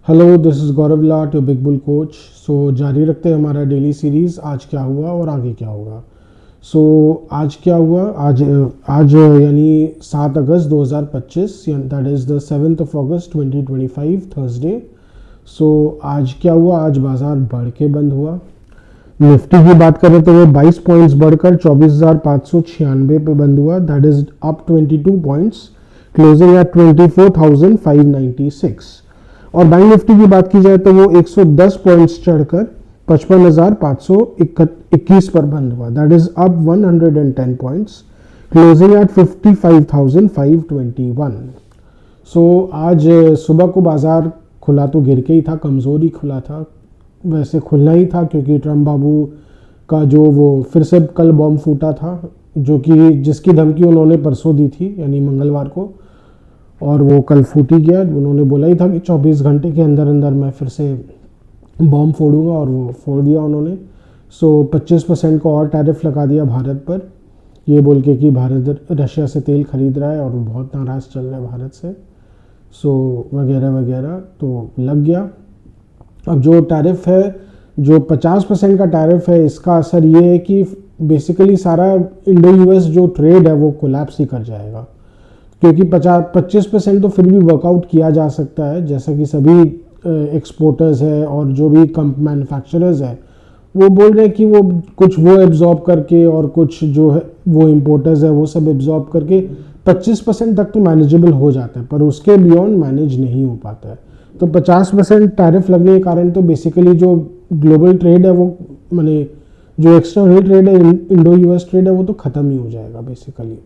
Hello, this is Gaurav Lat, your big bull coach. So जारी रखते हैं हमारा डेली सीरीज़ आज क्या हुआ और आगे क्या होगा। सो आज क्या हुआ, आज आज यानी 7 अगस्त 2025, that is the 7th of August 2025 Thursday. So आज क्या हुआ, आज बाज़ार बढ़ के बंद हुआ। निफ्टी की बात करें तो वो 22 पॉइंट्स बढ़कर 24,596 पे बंद हुआ, that is up 22 points, closing at 24,596। और बैंक निफ्टी की बात की जाए तो वो 110 पॉइंट्स चढ़कर 55,521 पर बंद हुआ, that is up 110 points, closing at 55,521। So आज सुबह को बाजार खुला तो गिर के ही था, कमज़ोर ही खुला था। वैसे खुलना ही था क्योंकि ट्रम्प बाबू का जो वो फिर से कल बॉम्ब फूटा था, जो कि जिसकी धमकी उन्होंने परसों दी थी यानी मंगलवार को, और वो कल फूट ही गया। उन्होंने बोला ही था कि 24 घंटे के अंदर अंदर मैं फिर से बॉम्ब फोड़ूंगा, और वो फोड़ दिया उन्होंने। सो 25% का और टैरिफ लगा दिया भारत पर, ये बोल के कि भारत रशिया से तेल खरीद रहा है और वो बहुत नाराज़ चल रहा है भारत से, सो वगैरह वगैरह तो लग गया। अब जो टैरिफ है, जो 50% का टैरिफ है, इसका असर ये है कि बेसिकली सारा इंडो यूएस जो ट्रेड है वो कोलैप्स ही कर जाएगा, क्योंकि 25% तो फिर भी वर्कआउट किया जा सकता है, जैसा कि सभी एक्सपोर्टर्स है और जो भी मैन्युफैक्चरर्स है वो बोल रहे हैं कि वो कुछ वो एब्जॉर्ब करके और कुछ जो है वो इम्पोर्टर्स है वो सब एब्जॉर्ब करके 25% तक तो मैनेजेबल हो जाता है, पर उसके बियॉन्ड मैनेज नहीं हो पाता है। तो 50% टैरिफ लगने के कारण तो बेसिकली जो ग्लोबल ट्रेड है वो, माने जो एक्सटर्नल ट्रेड है, इंडो यूएस ट्रेड है, वो तो ख़त्म ही हो जाएगा बेसिकली।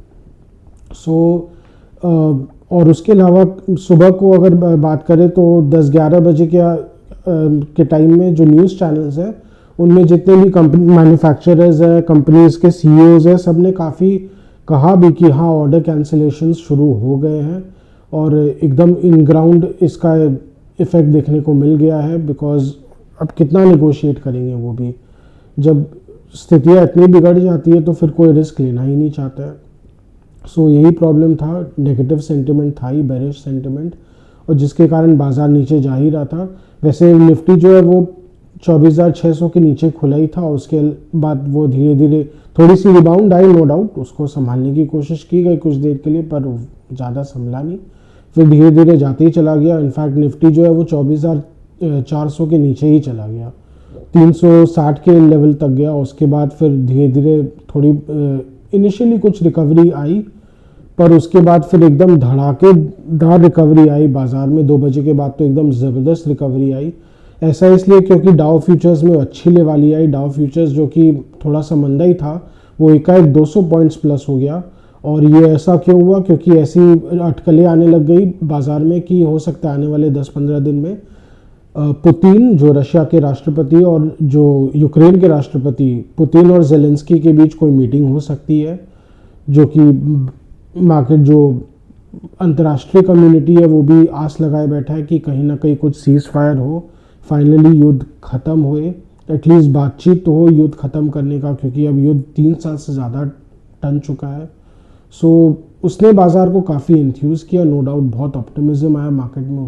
सो और उसके अलावा सुबह को अगर बात करें तो 10-11 बजे के टाइम में जो न्यूज़ चैनल्स हैं उनमें जितने भी कंपनी मैन्युफैक्चरर्स हैं, कंपनीज के सीईओज हैं, सब ने काफ़ी कहा भी कि हाँ ऑर्डर कैंसिलेशंस शुरू हो गए हैं, और एकदम इन ग्राउंड इसका इफ़ेक्ट देखने को मिल गया है। बिकॉज अब कितना निगोशिएट करेंगे, वो भी जब स्थितियाँ इतनी बिगड़ जाती है तो फिर कोई रिस्क लेना ही नहीं चाहता है। सो यही प्रॉब्लम था, नेगेटिव सेंटिमेंट था ही, बेरिश सेंटिमेंट, और जिसके कारण बाजार नीचे जा ही रहा था। वैसे निफ्टी जो है वो 24,600 के नीचे खुला ही था, उसके बाद वो धीरे धीरे थोड़ी सी रिबाउंड आई, नो डाउट, उसको संभालने की कोशिश की गई कुछ देर के लिए, पर ज़्यादा संभला नहीं, फिर धीरे धीरे जाते ही चला गया। इनफैक्ट निफ्टी जो है वो 24,400 के नीचे ही चला गया, 360 के लेवल तक गया। उसके बाद फिर धीरे धीरे थोड़ी इनिशियली कुछ रिकवरी आई, पर उसके बाद फिर एकदम धड़ाकेदार रिकवरी आई बाज़ार में। 2 बजे के बाद तो एकदम ज़बरदस्त रिकवरी आई। ऐसा इसलिए क्योंकि डाउ फ्यूचर्स में अच्छी लेवाली आई। डाउ फ्यूचर्स जो कि थोड़ा सा मंदा ही था, वो एकाएक 200 पॉइंट्स प्लस हो गया। और ये ऐसा क्यों हुआ, क्योंकि ऐसी अटकलें आने लग गई बाज़ार में कि हो सकता है आने वाले 10-15 दिन में पुतिन, जो रशिया के राष्ट्रपति, और जो यूक्रेन के राष्ट्रपति, पुतिन और जेलेंस्की के बीच कोई मीटिंग हो सकती है, जो कि मार्केट, जो अंतर्राष्ट्रीय कम्युनिटी है वो भी आस लगाए बैठा है कि कहीं ना कहीं कुछ सीज फायर हो, फाइनली युद्ध ख़त्म होए, एटलीस्ट बातचीत तो हो युद्ध ख़त्म करने का, क्योंकि अब युद्ध 3 साल से ज़्यादा टन चुका है। सो उसने बाज़ार को काफ़ी इन्फ्यूज़ किया, नो डाउट, बहुत ऑप्टिमिज्म आया मार्केट में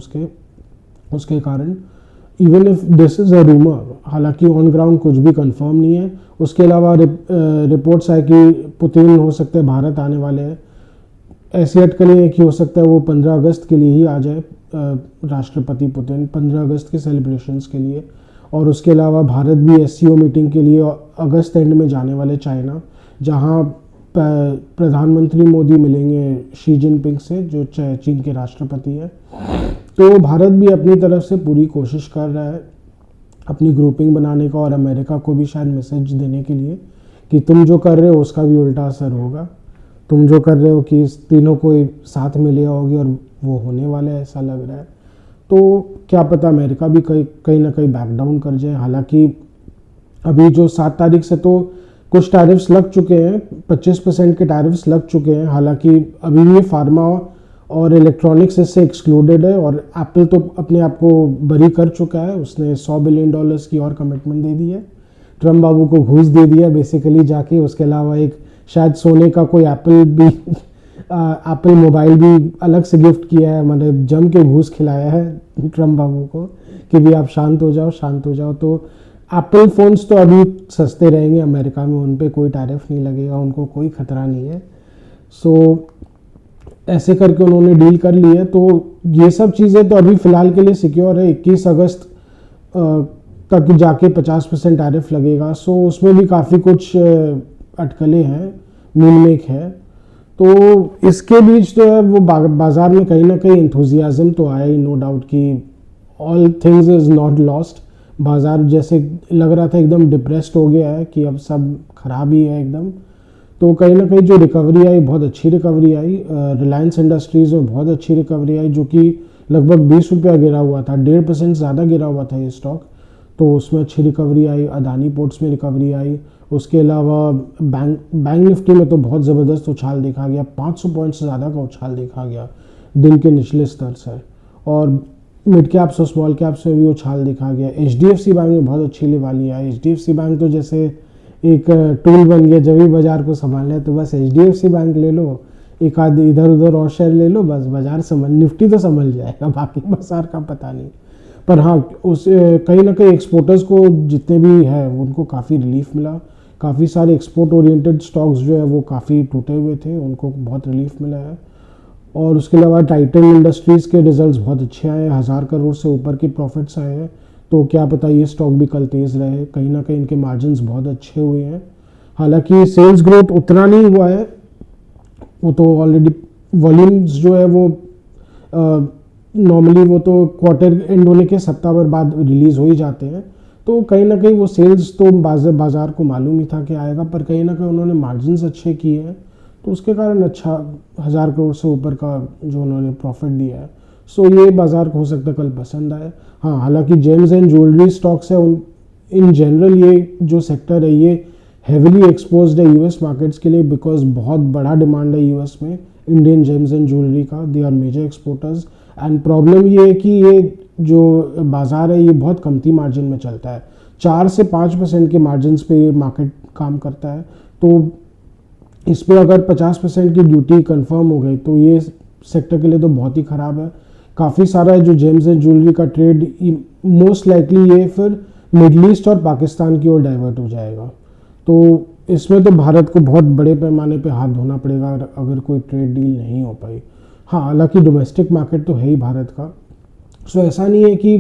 उसके कारण, even if this is a rumour, हालांकि ऑन ग्राउंड कुछ भी कंफर्म नहीं है। उसके अलावा रिपोर्ट्स है कि पुतिन हो सकते हैं भारत आने वाले हैं। ऐसी अटकलें हैं कि हो सकता है वो 15 अगस्त के लिए ही आ जाए, राष्ट्रपति पुतिन 15 अगस्त के सेलिब्रेशंस के लिए। और उसके अलावा भारत भी एससीओ मीटिंग के लिए अगस्त एंड में जाने वाले चाइना, जहां प्रधानमंत्री मोदी मिलेंगे शी जिनपिंग से, जो चीन के राष्ट्रपति हैं। तो भारत भी अपनी तरफ से पूरी कोशिश कर रहा है अपनी ग्रुपिंग बनाने का, और अमेरिका को भी शायद मैसेज देने के लिए कि तुम जो कर रहे हो उसका भी उल्टा असर होगा, तुम जो कर रहे हो कि इस तीनों को साथ में ले आओगे, और वो होने वाला है ऐसा लग रहा है। तो क्या पता अमेरिका भी कहीं ना कहीं बैक डाउन कर जाए। हालांकि अभी जो 7 तारीख से तो कुछ टैरिफ्स लग चुके हैं, 25% के टैरिफ्स लग चुके हैं। हालांकि अभी भी फार्मा और इलेक्ट्रॉनिक्स इससे एक्सक्लूडेड है, और एप्पल तो अपने आप को बरी कर चुका है, उसने $100 बिलियन की और कमिटमेंट दे दी है, ट्रम्प बाबू को घूस दे दिया बेसिकली जाके। उसके अलावा एक शायद सोने का कोई एप्पल भी एप्पल मोबाइल भी अलग से गिफ्ट किया है, मतलब जम के घूस खिलाया है ट्रम्प बाबू को कि भी आप शांत हो जाओ, शांत हो जाओ। तो एप्पल फ़ोन्स तो अभी सस्ते रहेंगे अमेरिका में, उन पे कोई टैरिफ नहीं लगेगा, उनको कोई ख़तरा नहीं है। सो ऐसे करके उन्होंने डील कर ली है। तो ये सब चीज़ें तो अभी फ़िलहाल के लिए सिक्योर है। 21 अगस्त तक जाके 50% टैरिफ लगेगा। सो उसमें भी काफ़ी कुछ अटकलें हैं, मील है। तो इसके बीच जो है वो बाज़ार में कहीं ना कहीं इंथुजियाज़म तो आया ही, नो डाउट कि all things is not lost. बाज़ार जैसे लग रहा था एकदम डिप्रेस्ड हो गया है कि अब सब खराब ही है एकदम। तो कहीं ना कहीं जो रिकवरी आई, बहुत अच्छी रिकवरी आई। रिलायंस इंडस्ट्रीज़ में बहुत अच्छी रिकवरी आई, जो कि लगभग 20 रुपया गिरा हुआ था, 1.5% ज़्यादा गिरा हुआ था ये स्टॉक। तो उसमें अच्छी रिकवरी आई। अदानी पोर्ट्स में रिकवरी आई। उसके अलावा बैंक निफ्टी में तो बहुत ज़बरदस्त उछाल देखा गया, 500 पॉइंट्स से ज़्यादा का उछाल देखा गया दिन के निचले स्तर से। और मिड कैप्स और स्मॉल कैप्स में भी उछाल देखा गया। HDFC बैंक में बहुत अच्छी लिवाली आई। HDFC बैंक तो जैसे एक टूल बन गया, जब भी बाजार को संभालना है तो बस HDFC बैंक ले लो, एक आध इधर उधर और शेयर ले लो, बस बाजार संभल, निफ्टी तो संभल जाएगा, बाकी बाजार का पता नहीं। पर हाँ, उस कहीं ना कहीं एक्सपोर्टर्स को जितने भी है उनको काफ़ी रिलीफ मिला। काफ़ी सारे एक्सपोर्ट ओरिएंटेड स्टॉक्स जो है वो काफ़ी टूटे हुए थे, उनको बहुत रिलीफ मिला है। और उसके अलावा टाइटन इंडस्ट्रीज़ के रिजल्ट्स बहुत अच्छे आए, 1000 करोड़ से ऊपर के प्रॉफिट्स आए हैं। तो क्या पता ये स्टॉक भी कल तेज़ रहे, कहीं ना कहीं इनके मार्जिन्स बहुत अच्छे हुए हैं। हालांकि सेल्स ग्रोथ उतना नहीं हुआ है, वो तो ऑलरेडी वॉल्यूम्स जो है वो नॉर्मली वो तो क्वार्टर एंड होने के सप्ताह भर बाद रिलीज़ हो ही जाते हैं। तो कहीं ना कहीं वो सेल्स तो बाजार को मालूम ही था कि आएगा, पर कहीं ना कहीं उन्होंने मार्जिन्स अच्छे किए हैं, तो उसके कारण अच्छा 1000 करोड़ से ऊपर का जो उन्होंने प्रॉफिट दिया है। सो ये बाजार को हो सकता है कल पसंद आए। हाँ, हालांकि जेम्स एंड ज्वेलरी स्टॉक्स है, इन जनरल ये जो सेक्टर है ये हेविली एक्सपोज्ड है यूएस मार्केट्स के लिए, बिकॉज बहुत बड़ा डिमांड है यूएस में इंडियन जेम्स एंड ज्वेलरी का। They are major exporters. And problem ये है कि ये जो बाज़ार है ये बहुत कमती मार्जिन में चलता है, 4 से 5% के मार्जिन पे ये मार्केट काम करता है। तो इस पर अगर 50% की ड्यूटी कंफर्म हो गई तो ये सेक्टर के लिए तो बहुत ही ख़राब है। काफ़ी सारा जो जेम्स एंड ज्वेलरी का ट्रेड मोस्ट लाइकली ये फिर मिडल ईस्ट और पाकिस्तान की ओर डाइवर्ट हो जाएगा। तो इसमें तो भारत को बहुत बड़े पैमाने पे हाथ धोना पड़ेगा अगर कोई ट्रेड डील नहीं हो पाई। हाँ, हालांकि डोमेस्टिक मार्केट तो है ही भारत का। सो ऐसा नहीं है कि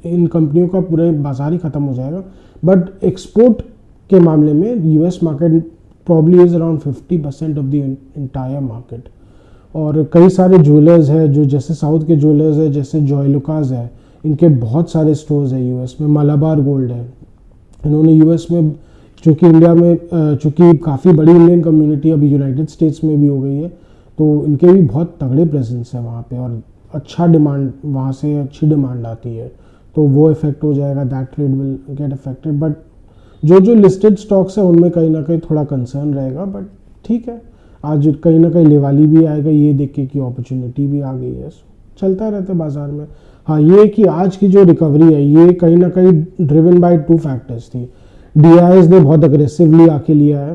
इन कंपनियों का पूरे बाजार ही ख़त्म हो जाएगा, बट एक्सपोर्ट के मामले में US market probably is around 50% of the entire market. और कई सारे ज्वेलर्स हैं जो जैसे साउथ के ज्वेलर्स है, जैसे जॉयलुकास है, इनके बहुत सारे स्टोर्स है यूएस में। मलाबार गोल्ड है, इन्होंने यूएस में, चूँकि इंडिया में चूँकि काफ़ी बड़ी इंडियन कम्युनिटी अभी यूनाइटेड स्टेट्स में भी हो गई है, तो इनके भी बहुत तगड़े प्रेजेंस है वहाँ पे, और अच्छा डिमांड, वहाँ से अच्छी डिमांड आती है, तो वो इफेक्ट हो जाएगा, that trade will get affected. But जो लिस्टेड स्टॉक्स है उनमें कहीं ना कहीं थोड़ा कंसर्न रहेगा। बट ठीक है, आज कहीं ना कहीं लेवाली भी आएगा, ये देख के कि अपॉर्चुनिटी भी आ गई है, चलता रहता है बाजार में। हाँ, ये कि आज की जो रिकवरी है ये कहीं ना कहीं ड्रिवन बाय 2 फैक्टर्स थी। DIs ने बहुत अग्रेसिवली आके लिया है,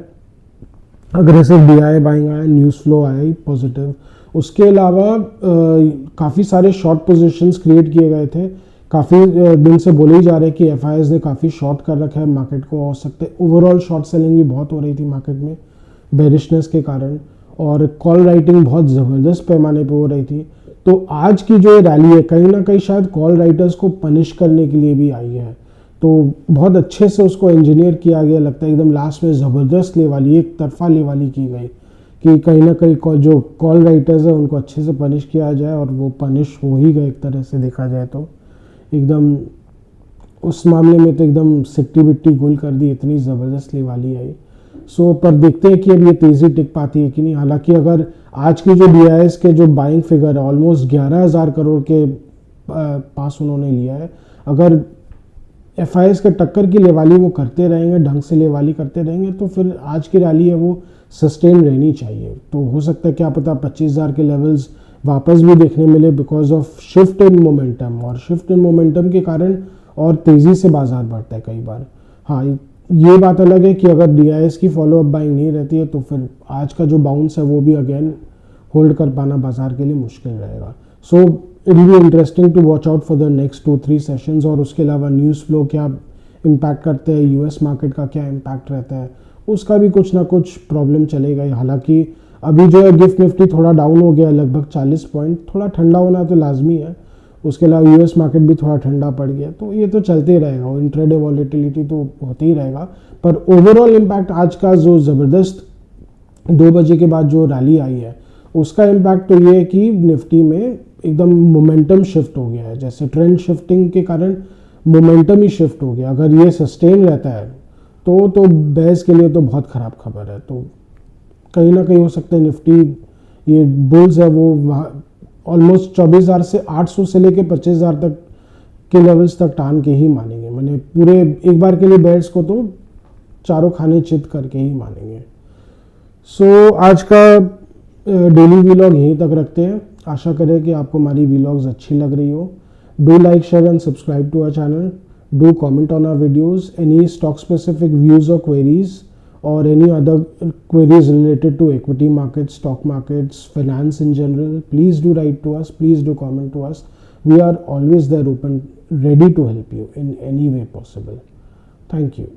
अग्रेसिव DI बाइंग आया, न्यूज़ फ्लो आया पॉजिटिव। उसके अलावा काफ़ी सारे शॉर्ट पोजीशंस क्रिएट किए गए थे। काफ़ी दिन से बोले ही जा रहे हैं कि FIs ने काफ़ी शॉर्ट कर रखा है मार्केट को, हो सकते ओवरऑल शॉर्ट सेलिंग भी बहुत हो रही थी मार्केट में बेरिशनेस के कारण, और कॉल राइटिंग बहुत ज़बरदस्त पैमाने पे हो रही थी। तो आज की जो रैली है कहीं ना कहीं शायद कॉल राइटर्स को पनिश करने के लिए भी आई है, तो बहुत अच्छे से उसको इंजीनियर किया गया लगता है। एकदम लास्ट में ज़बरदस्त लेवाली, एक तरफा लेवाली की गई कि कहीं ना कहीं जो कॉल राइटर्स है उनको अच्छे से पनिश किया जाए, और वो पनिश हो ही गए एक तरह से देखा जाए तो। एकदम उस मामले में तो एकदम सिट्टी बिट्टी गुल कर दी, इतनी ज़बरदस्त लेवाली आई। सो पर देखते हैं कि अब ये तेज़ी टिक पाती है कि नहीं। हालांकि अगर आज की जो DIs के जो बाइंग फिगर है ऑलमोस्ट 11,000 करोड़ के पास उन्होंने लिया है, अगर FIs के टक्कर की लेवाली वो करते रहेंगे, ढंग से लेवाली करते रहेंगे, तो फिर आज की रैली है वो सस्टेन रहनी चाहिए। तो हो सकता है क्या पता 25,000 के लेवल्स वापस भी देखने मिले because of shift in momentum, और शिफ्ट इन मोमेंटम के कारण और तेज़ी से बाजार बढ़ता है कई बार। हाँ, ये बात अलग है कि अगर DIs की फॉलोअप बाइंग नहीं रहती है तो फिर आज का जो बाउंस है वो भी अगेन होल्ड कर पाना बाजार के लिए मुश्किल रहेगा। So it will be interesting to watch out for the next 2-3 sessions. और उसके अलावा न्यूज़ फ्लो क्या इम्पैक्ट करते हैं, यूएस मार्केट का क्या इम्पैक्ट रहता है, उसका भी कुछ ना कुछ प्रॉब्लम चलेगा ही। हालांकि अभी जो है गिफ्ट निफ्टी थोड़ा डाउन हो गया लगभग 40 पॉइंट, थोड़ा ठंडा होना तो लाजमी है। उसके अलावा यूएस मार्केट भी थोड़ा ठंडा पड़ गया, तो ये तो चलते ही रहेगा, इंट्राडे वॉलेटिलिटी तो होती ही रहेगा। पर ओवरऑल इम्पैक्ट आज का जो ज़बरदस्त 2 बजे के बाद जो रैली आई है उसका इम्पैक्ट तो ये है कि निफ्टी में एकदम मोमेंटम शिफ्ट हो गया है। जैसे ट्रेंड शिफ्टिंग के कारण मोमेंटम ही शिफ्ट हो गया। अगर ये सस्टेन रहता है तो बेस के लिए तो बहुत ख़राब खबर है। तो कहीं ना कहीं हो सकता है निफ्टी ये बुल्स है वो ऑलमोस्ट 24,000 से 800 से लेके 25,000 तक के लेवल्स तक टान के ही मानेंगे। मैंने पूरे एक बार के लिए बेयर्स को तो चारों खाने चित करके ही मानेंगे। सो आज का डेली वीलॉग यहीं तक रखते हैं। आशा करें कि आपको हमारी वीलॉग्स अच्छी लग रही हो। Do like, share and subscribe to our channel. Do comment on our videos. Any stock specific views और queries or any other queries related to equity markets, stock markets, finance in general, please do write to us, please do comment to us. We are always there, open, ready to help you in any way possible. Thank you.